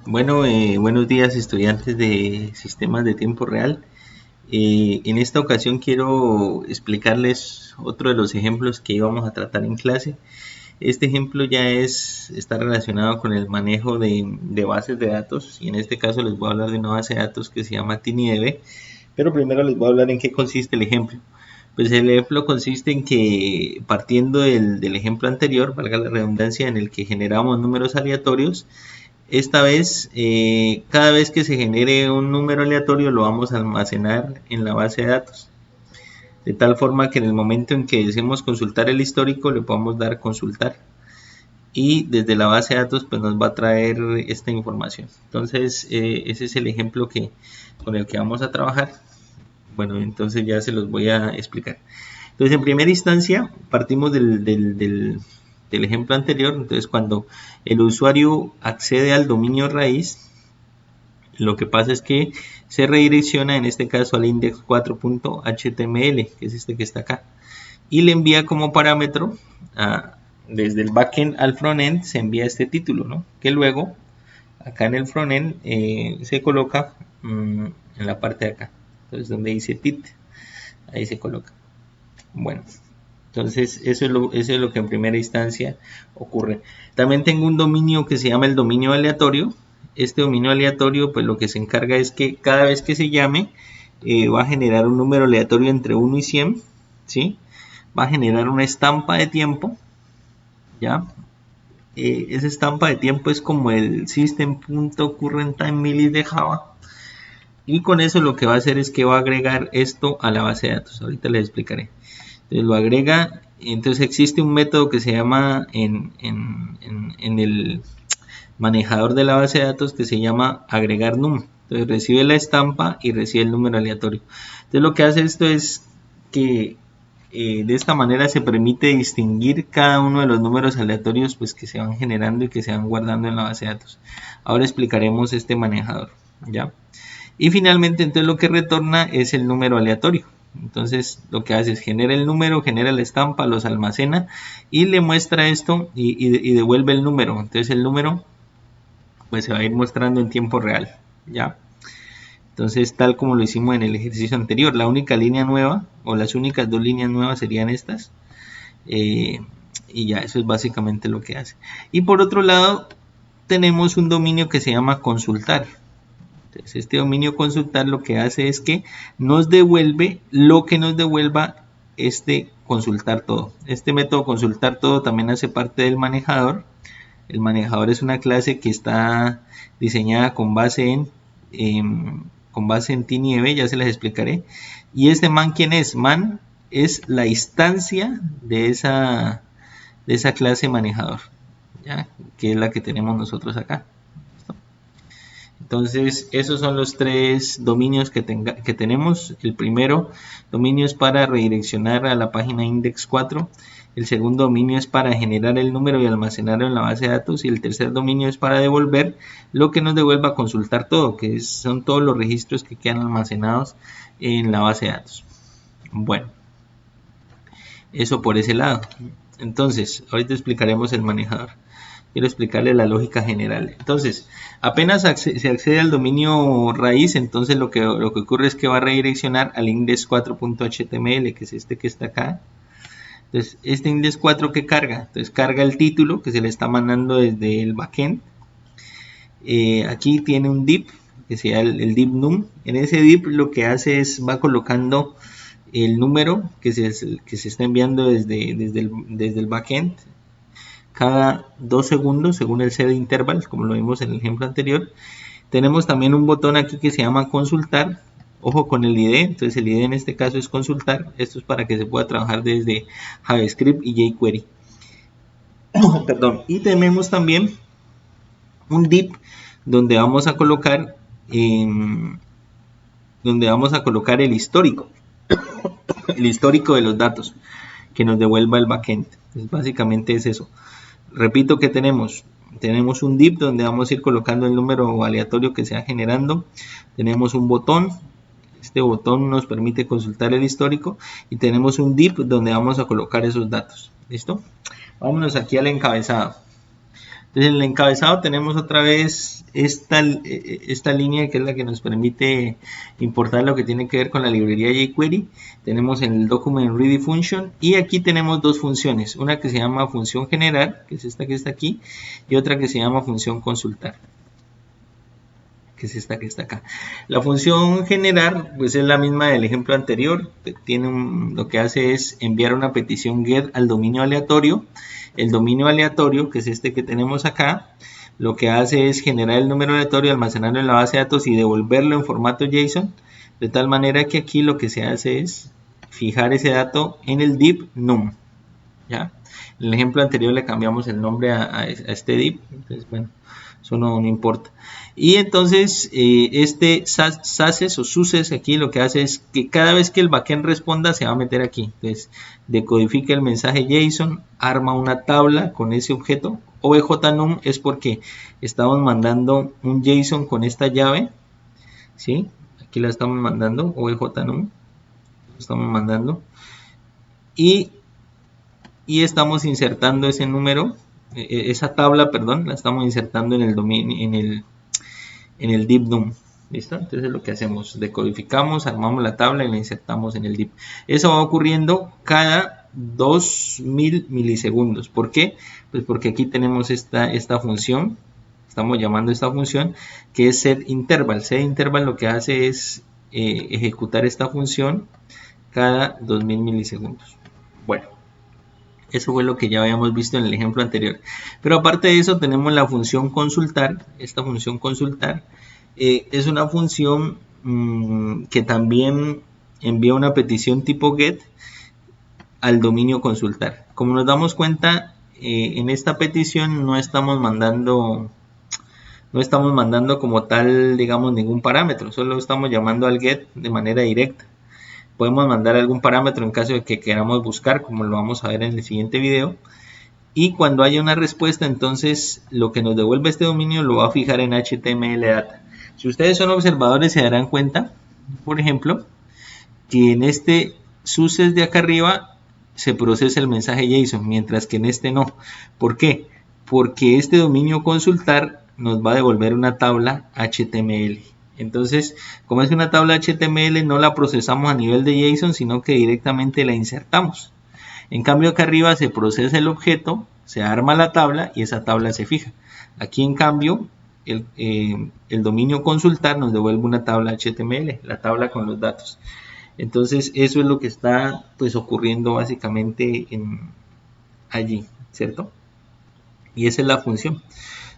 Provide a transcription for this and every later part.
Buenos días estudiantes de sistemas de tiempo real. En esta ocasión quiero explicarles otro de los ejemplos que íbamos a tratar en clase. Este ejemplo está relacionado con el manejo de bases de datos y en este caso les voy a hablar de una base de datos que se llama TinyDB, pero primero les voy a hablar en qué consiste el ejemplo. Pues el ejemplo consiste en que partiendo del ejemplo anterior, valga la redundancia, en el que generamos números aleatorios, esta vez, cada vez que se genere un número aleatorio lo vamos a almacenar en la base de datos. De tal forma que en el momento en que deseemos consultar el histórico le podamos dar consultar. Y desde la base de datos pues nos va a traer esta información. Entonces ese es el ejemplo con el que vamos a trabajar. Bueno, entonces ya se los voy a explicar. Entonces en primera instancia partimos del ejemplo anterior. Entonces cuando el usuario accede al dominio raíz, lo que pasa es que se redirecciona en este caso al index4.html, que es este que está acá, y le envía como parámetro desde el backend al frontend se envía este título, ¿no? Que luego acá en el frontend se coloca en la parte de acá, entonces donde dice tit, ahí se coloca. Bueno, entonces eso es lo que en primera instancia ocurre. También tengo un dominio que se llama el dominio aleatorio. Este dominio aleatorio pues lo que se encarga es que cada vez que se llame va a generar un número aleatorio entre 1 y 100, ¿sí? Va a generar una estampa de tiempo, ¿ya? Esa estampa de tiempo es como el system.currentTime de Java. Y con eso lo que va a hacer es que va a agregar esto a la base de datos. Ahorita les explicaré. Entonces lo agrega. Entonces existe un método que se llama en el manejador de la base de datos que se llama agregar num. Entonces recibe la estampa y recibe el número aleatorio. Entonces lo que hace esto es que de esta manera se permite distinguir cada uno de los números aleatorios pues, que se van generando y que se van guardando en la base de datos. Ahora explicaremos este manejador, ¿ya? Y finalmente entonces lo que retorna es el número aleatorio. Entonces lo que hace es genera el número, genera la estampa, los almacena y le muestra esto y devuelve el número. Entonces el número pues se va a ir mostrando en tiempo real, ¿ya? Entonces tal como lo hicimos en el ejercicio anterior, la única línea nueva o las únicas dos líneas nuevas serían estas. Y ya eso es básicamente lo que hace. Y por otro lado tenemos un dominio que se llama consultar. Entonces, este dominio consultar lo que hace es que nos devuelve lo que nos devuelva este consultar todo. Este método consultar todo también hace parte del manejador. El manejador es una clase que está diseñada con base en TinyDB, ya se las explicaré. Y este man, ¿quién es? Man es la instancia de esa clase manejador, ¿ya? Que es la que tenemos nosotros acá. Entonces, esos son los tres dominios que tenemos. El primero dominio es para redireccionar a la página index 4. El segundo dominio es para generar el número y almacenarlo en la base de datos. Y el tercer dominio es para devolver lo que nos devuelva a consultar todo, que son todos los registros que quedan almacenados en la base de datos. Bueno, eso por ese lado. Entonces, ahorita explicaremos el manejador. Quiero explicarle la lógica general. Entonces, apenas se accede al dominio raíz, entonces lo que ocurre es que va a redireccionar al index4.html, que es este que está acá. Entonces, este index 4 que carga, entonces carga el título que se le está mandando desde el backend. Aquí tiene un div, que sea el div num. En ese div lo que hace es va colocando el número que se está enviando desde el backend cada 2 segundos según el set interval, como lo vimos en el ejemplo anterior. Tenemos también un botón aquí que se llama consultar. Ojo con el ID, entonces el ID en este caso es consultar. Esto es para que se pueda trabajar desde JavaScript y jQuery. Perdón. Y tenemos también un div donde vamos a colocar el histórico. El histórico de los datos que nos devuelva el backend. Entonces, básicamente es eso. Repito que tenemos un div donde vamos a ir colocando el número aleatorio que se va generando. Tenemos un botón. Este botón nos permite consultar el histórico. Y tenemos un div donde vamos a colocar esos datos. ¿Listo? Vámonos aquí al encabezado. Entonces en el encabezado tenemos otra vez esta línea que es la que nos permite importar lo que tiene que ver con la librería jQuery. Tenemos el document ready function y aquí tenemos dos funciones, una que se llama función generar, que es esta que está aquí, y otra que se llama función consultar, que es esta que está acá. La función generar pues es la misma del ejemplo anterior, lo que hace es enviar una petición get al dominio aleatorio. El dominio aleatorio, que es este que tenemos acá, lo que hace es generar el número aleatorio, almacenarlo en la base de datos y devolverlo en formato JSON, de tal manera que aquí lo que se hace es fijar ese dato en el div num. ¿Ya? En el ejemplo anterior le cambiamos el nombre a este div, entonces bueno, eso no importa. Y entonces este saces o suces aquí lo que hace es que cada vez que el backend responda se va a meter aquí. Entonces decodifica el mensaje JSON, arma una tabla con ese objeto. OBJNUM es porque estamos mandando un JSON con esta llave, ¿sí? Aquí la estamos mandando, OBJNUM, estamos mandando. Y estamos insertando ese número, esa tabla, perdón, la estamos insertando en el dominio, en el div num. ¿Listo? Entonces lo que hacemos, decodificamos, armamos la tabla y la insertamos en el div. Eso va ocurriendo cada 2000 milisegundos. ¿Por qué? Pues porque aquí tenemos esta función, estamos llamando esta función que es setInterval. setInterval lo que hace es ejecutar esta función cada 2000 milisegundos. Bueno, eso fue lo que ya habíamos visto en el ejemplo anterior. Pero aparte de eso tenemos la función consultar. Esta función consultar es una función que también envía una petición tipo get al dominio consultar. Como nos damos cuenta, en esta petición no estamos mandando como tal, digamos, ningún parámetro. Solo estamos llamando al get de manera directa. Podemos mandar algún parámetro en caso de que queramos buscar, como lo vamos a ver en el siguiente video. Y cuando haya una respuesta, entonces lo que nos devuelve este dominio lo va a fijar en HTML data. Si ustedes son observadores se darán cuenta, por ejemplo, que en este suces de acá arriba se procesa el mensaje JSON, mientras que en este no. ¿Por qué? Porque este dominio consultar nos va a devolver una tabla HTML. Entonces, como es una tabla HTML, no la procesamos a nivel de JSON, sino que directamente la insertamos. En cambio, acá arriba se procesa el objeto, se arma la tabla y esa tabla se fija. Aquí, en cambio, el dominio consultar nos devuelve una tabla HTML, la tabla con los datos. Entonces, eso es lo que está pues ocurriendo básicamente allí, ¿cierto? Y esa es la función.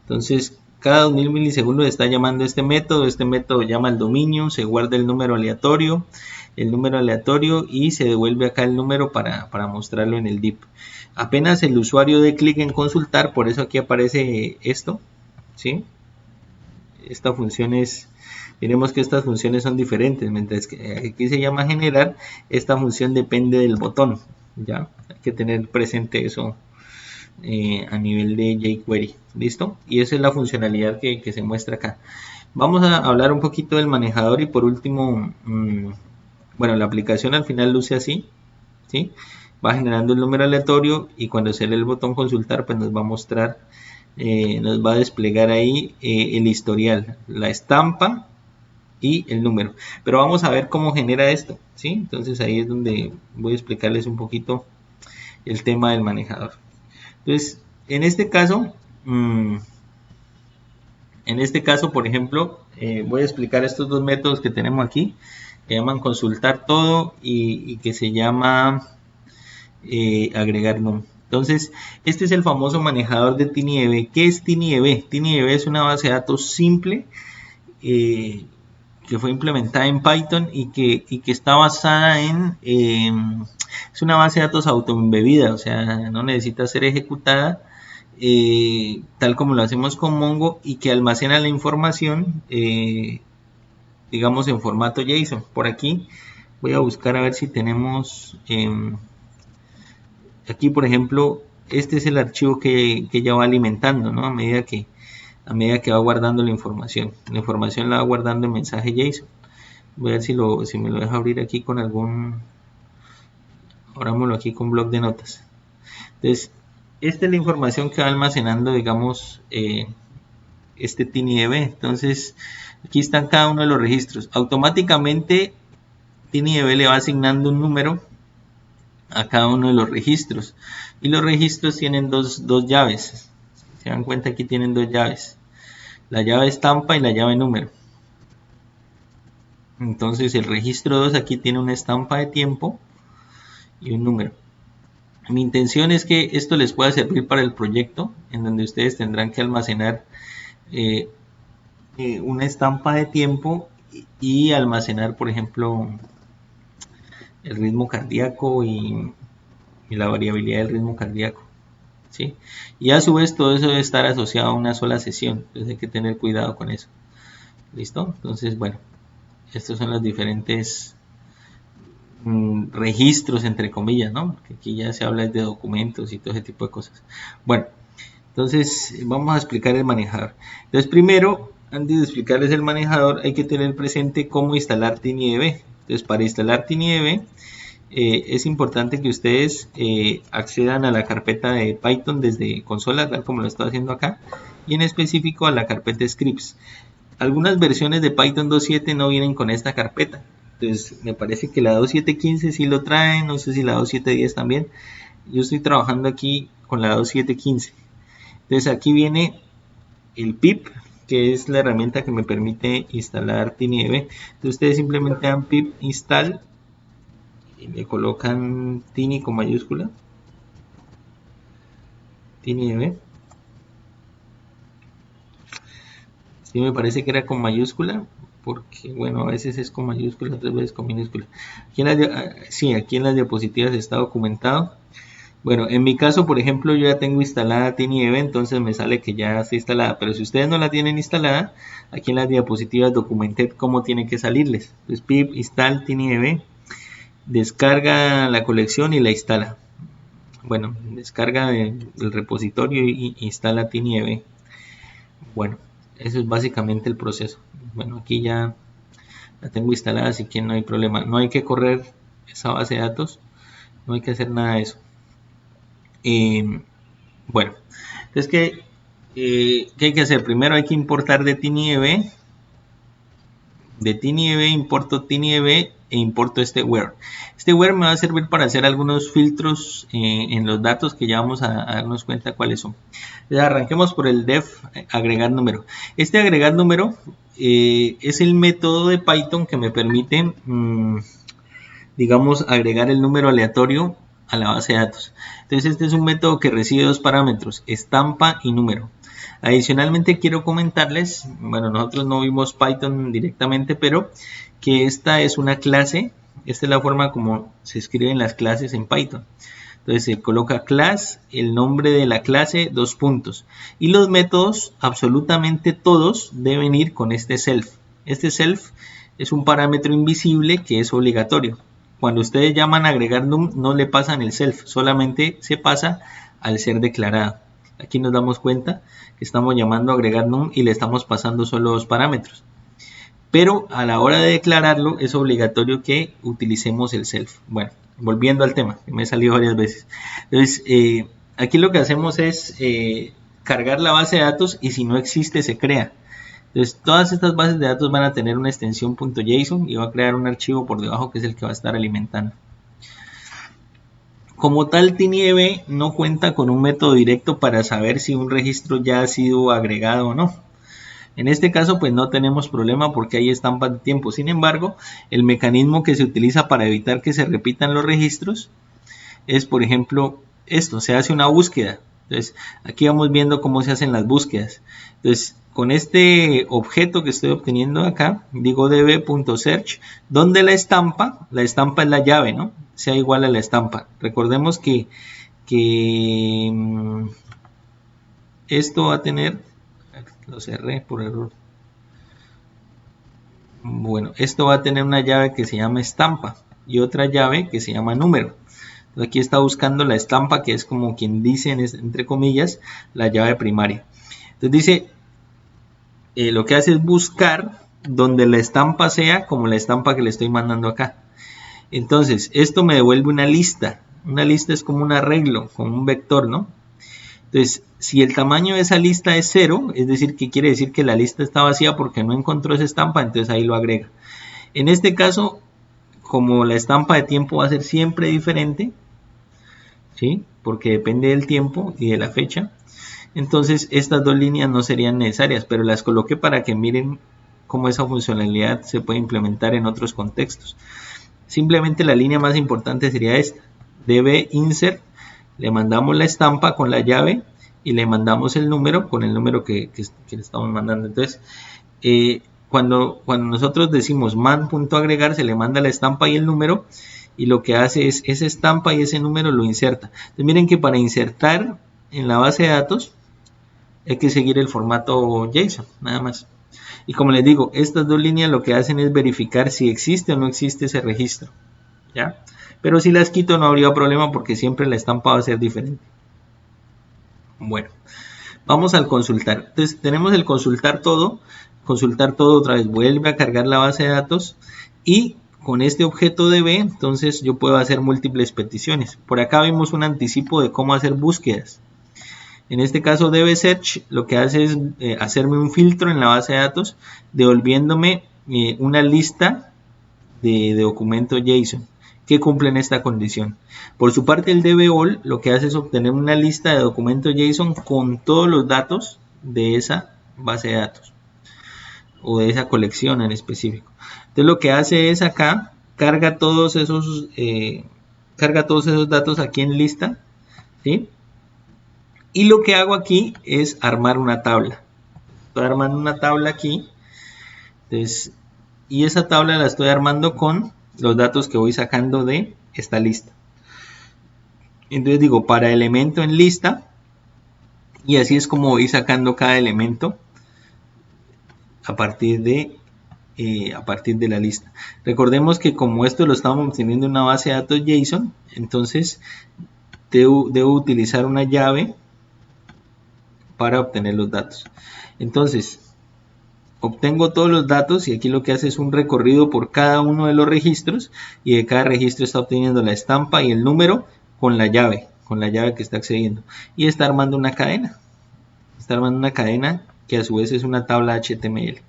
Entonces, cada 2000 milisegundos está llamando este método llama el dominio, se guarda el número aleatorio y se devuelve acá el número para mostrarlo en el div. Apenas el usuario dé clic en consultar, por eso aquí aparece esto, ¿sí? Esta función es, miremos que estas funciones son diferentes, mientras que aquí se llama generar, esta función depende del botón, ¿ya? Hay que tener presente eso a nivel de jQuery, ¿listo? Y esa es la funcionalidad que se muestra acá. Vamos a hablar un poquito del manejador y por último, bueno, la aplicación al final luce así, ¿sí? Va generando el número aleatorio y cuando se lee el botón consultar, pues nos va a mostrar, nos va a desplegar ahí el historial, la estampa y el número. Pero vamos a ver cómo genera esto, ¿sí? Entonces ahí es donde voy a explicarles un poquito el tema del manejador. Entonces, en este caso, por ejemplo, voy a explicar estos dos métodos que tenemos aquí, que llaman consultar todo y que se llama agregar num. Entonces, este es el famoso manejador de TinyDB. ¿Qué es TinyDB? TinyDB es una base de datos simple que fue implementada en Python y que está basada en... es una base de datos autoembebida, o sea, no necesita ser ejecutada tal como lo hacemos con Mongo y que almacena la información, digamos, en formato JSON. Por aquí voy a buscar a ver si tenemos... aquí, por ejemplo, este es el archivo que ella va alimentando, ¿no? A medida que va guardando la información. La información la va guardando en mensaje JSON. Voy a ver si me lo deja abrir aquí con algún... Abrámoslo aquí con bloc de notas. Entonces, esta es la información que va almacenando, digamos, este TinyDB. Entonces, aquí están cada uno de los registros. Automáticamente, TinyDB le va asignando un número a cada uno de los registros. Y los registros tienen dos llaves. Se dan cuenta, aquí tienen dos llaves. La llave estampa y la llave número. Entonces, el registro 2 aquí tiene una estampa de tiempo y un número. Mi intención es que esto les pueda servir para el proyecto, en donde ustedes tendrán que almacenar una estampa de tiempo y almacenar, por ejemplo, el ritmo cardíaco y la variabilidad del ritmo cardíaco, ¿sí? Y a su vez todo eso debe estar asociado a una sola sesión, entonces hay que tener cuidado con eso. ¿Listo? Entonces, bueno, estos son los diferentes registros, entre comillas, ¿no? Porque aquí ya se habla de documentos y todo ese tipo de cosas. Bueno, entonces vamos a explicar el manejador. Entonces, primero, antes de explicarles el manejador, hay que tener presente cómo instalar TinyDB. Entonces, para instalar TinyDB, es importante que ustedes accedan a la carpeta de Python desde consola, tal como lo estoy haciendo acá, y en específico a la carpeta scripts. Algunas versiones de Python 2.7 no vienen con esta carpeta. Entonces, me parece que la 2.7.15 sí lo trae, no sé si la 2.7.10 también. Yo estoy trabajando aquí con la 2.7.15. Entonces, aquí viene el pip, que es la herramienta que me permite instalar TinyDB. Entonces, ustedes simplemente dan pip install y le colocan Tiny con mayúscula, TinyDB. Sí, me parece que era con mayúscula, porque bueno, a veces es con mayúscula, otras veces con minúscula. Aquí en las diapositivas está documentado. Bueno, en mi caso, por ejemplo, yo ya tengo instalada TinyDB, entonces me sale que ya está instalada. Pero si ustedes no la tienen instalada, aquí en las diapositivas documenté cómo tiene que salirles. Entonces, pip install TinyDB, descarga la colección y la instala. Bueno, descarga del repositorio y instala TinyDB. Bueno, eso es básicamente el proceso. Bueno, aquí ya la tengo instalada, así que no hay problema. No hay que correr esa base de datos, no hay que hacer nada de eso. Bueno, entonces, ¿qué hay que hacer? Primero hay que importar de TinyDB. De TinyDB importo TinyDB e importo este where. Este where me va a servir para hacer algunos filtros en los datos que ya vamos a darnos cuenta cuáles son. Entonces, arranquemos por el def agregar número. Este agregar número es el método de Python que me permite, digamos, agregar el número aleatorio a la base de datos. Entonces, este es un método que recibe dos parámetros, estampa y número. Adicionalmente quiero comentarles, bueno, nosotros no vimos Python directamente, pero que esta es una clase, esta es la forma como se escriben las clases en Python. Entonces se coloca class, el nombre de la clase, dos puntos. Y los métodos, absolutamente todos, deben ir con este self. Este self es un parámetro invisible que es obligatorio. Cuando ustedes llaman a agregar num, no le pasan el self, solamente se pasa al ser declarado. Aquí nos damos cuenta que estamos llamando a agregar num y le estamos pasando solo dos parámetros. Pero a la hora de declararlo es obligatorio que utilicemos el self. Bueno, volviendo al tema, que me he salido varias veces. Entonces, aquí lo que hacemos es cargar la base de datos y si no existe se crea. Entonces, todas estas bases de datos van a tener una extensión .json y va a crear un archivo por debajo que es el que va a estar alimentando. Como tal, TinyDB no cuenta con un método directo para saber si un registro ya ha sido agregado o no. En este caso, pues no tenemos problema porque hay estampas de tiempo. Sin embargo, el mecanismo que se utiliza para evitar que se repitan los registros es, por ejemplo, esto, se hace una búsqueda. Entonces, aquí vamos viendo cómo se hacen las búsquedas. Entonces, con este objeto que estoy obteniendo acá, digo db.search, donde la estampa es la llave, ¿no? Sea igual a la estampa. Recordemos que esto va a tener, lo cerré por error. Bueno, esto va a tener una llave que se llama estampa y otra llave que se llama número. Entonces, aquí está buscando la estampa, que es como quien dice, entre comillas, la llave primaria. Entonces dice, lo que hace es buscar donde la estampa sea como la estampa que le estoy mandando acá. Entonces, esto me devuelve una lista. Una lista es como un arreglo, como un vector, ¿no? Entonces, si el tamaño de esa lista es 0, es decir, que quiere decir que la lista está vacía porque no encontró esa estampa, entonces ahí lo agrega. En este caso, como la estampa de tiempo va a ser siempre diferente, ¿sí? Porque depende del tiempo y de la fecha, entonces estas dos líneas no serían necesarias, pero las coloqué para que miren cómo esa funcionalidad se puede implementar en otros contextos. Simplemente la línea más importante sería esta, db insert, le mandamos la estampa con la llave y le mandamos el número con el número que le estamos mandando. Entonces, cuando nosotros decimos man.agregar, se le manda la estampa y el número, y lo que hace es esa estampa y ese número lo inserta. Entonces miren que para insertar en la base de datos hay que seguir el formato JSON, nada más. Y como les digo, estas dos líneas lo que hacen es verificar si existe o no existe ese registro, ¿ya? Pero si las quito no habría problema porque siempre la estampa va a ser diferente. Bueno, vamos al consultar. Entonces tenemos el consultar todo otra vez vuelve a cargar la base de datos y con este objeto DB, entonces yo puedo hacer múltiples peticiones. Por acá vimos un anticipo de cómo hacer búsquedas. En este caso DB Search lo que hace es hacerme un filtro en la base de datos, devolviéndome una lista de documentos JSON que cumplen esta condición. Por su parte el DB All lo que hace es obtener una lista de documentos JSON con todos los datos de esa base de datos o de esa colección en específico. Entonces lo que hace es acá carga todos esos datos aquí en lista, ¿sí? Y lo que hago aquí es armar una tabla. Estoy armando una tabla aquí. Entonces, y esa tabla la estoy armando con los datos que voy sacando de esta lista. Entonces digo para elemento en lista. Y así es como voy sacando cada elemento a partir de la lista. Recordemos que como esto lo estamos obteniendo en una base de datos JSON, entonces debo utilizar una llave para obtener los datos. Entonces, obtengo todos los datos y aquí lo que hace es un recorrido por cada uno de los registros y de cada registro está obteniendo la estampa y el número con la llave que está accediendo y está armando una cadena. Está armando una cadena que a su vez es una tabla HTML.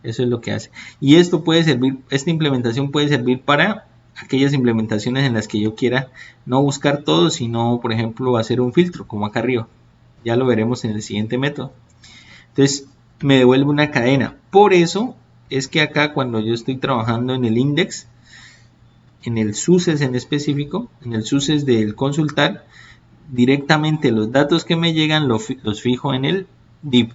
Eso es lo que hace. Y esto puede servir, esta implementación puede servir para aquellas implementaciones en las que yo quiera no buscar todo, sino por ejemplo hacer un filtro como acá arriba. Ya lo veremos en el siguiente método. Entonces me devuelve una cadena. Por eso es que acá cuando yo estoy trabajando en el index, en el suces en específico, en el suces del consultar, directamente los datos que me llegan los fijo en el div,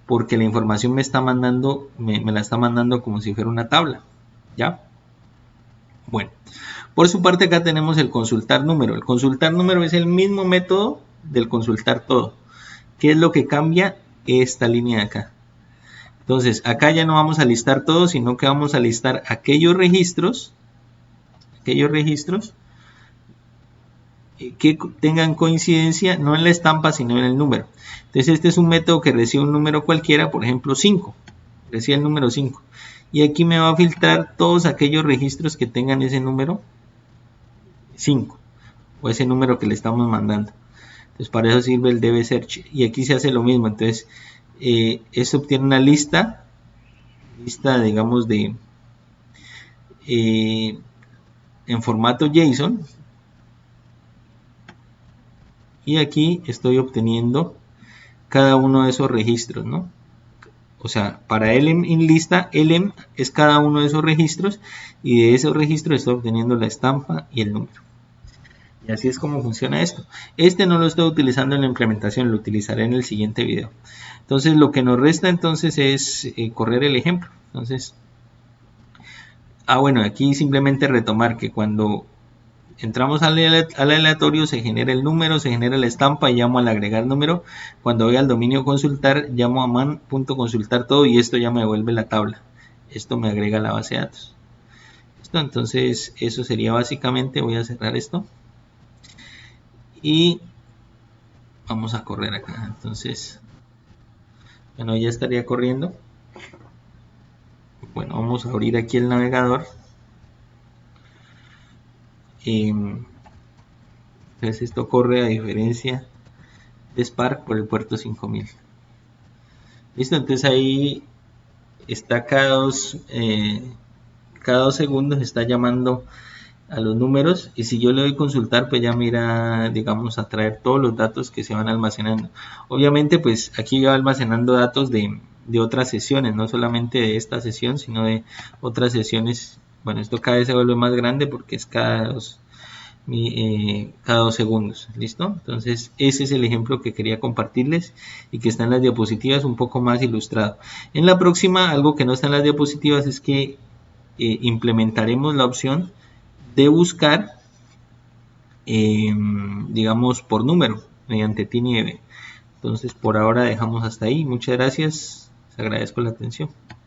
porque la información me está mandando, me la está mandando como si fuera una tabla, ¿ya? Bueno, por su parte acá tenemos el consultar número. El consultar número es el mismo método del consultar todo. ¿Qué es lo que cambia? Esta línea de acá. Entonces, acá ya no vamos a listar todo, sino que vamos a listar aquellos registros que tengan coincidencia no en la estampa, sino en el número. Entonces, este es un método que recibe un número cualquiera, por ejemplo 5. Recibe el número 5. Y aquí me va a filtrar todos aquellos registros que tengan ese número 5. O ese número que le estamos mandando. Entonces, para eso sirve el DB Search. Y aquí se hace lo mismo. Entonces, esto obtiene una lista digamos de en formato JSON y aquí estoy obteniendo cada uno de esos registros, ¿no? O sea, para elem in lista, elem es cada uno de esos registros y de esos registros estoy obteniendo la estampa y el número. Y así es como funciona esto. Este no lo estoy utilizando en la implementación, lo utilizaré en el siguiente video. Entonces lo que nos resta entonces es correr el ejemplo. Entonces, bueno, aquí simplemente retomar que cuando entramos al aleatorio se genera el número, se genera la estampa y llamo al agregar número. Cuando voy al dominio consultar, llamo a man.consultar todo y esto ya me devuelve la tabla. Esto me agrega la base de datos. Entonces, eso sería básicamente, voy a cerrar esto. Y vamos a correr acá. Entonces, bueno, ya estaría corriendo. Bueno, vamos a abrir aquí el navegador. Entonces esto corre a diferencia de Spark por el puerto 5000. Listo, entonces ahí está cada dos segundos está llamando a los números, y si yo le doy consultar, pues ya mira, digamos, a traer todos los datos que se van almacenando. Obviamente, pues aquí va almacenando datos de otras sesiones, no solamente de esta sesión, sino de otras sesiones. Bueno, esto cada vez se vuelve más grande porque es cada dos segundos. ¿Listo? Entonces ese es el ejemplo que quería compartirles y que está en las diapositivas un poco más ilustrado. En la próxima, algo que no está en las diapositivas es que implementaremos la opción de buscar, digamos, por número mediante TinyDB. Entonces por ahora dejamos hasta ahí. Muchas gracias, les agradezco la atención.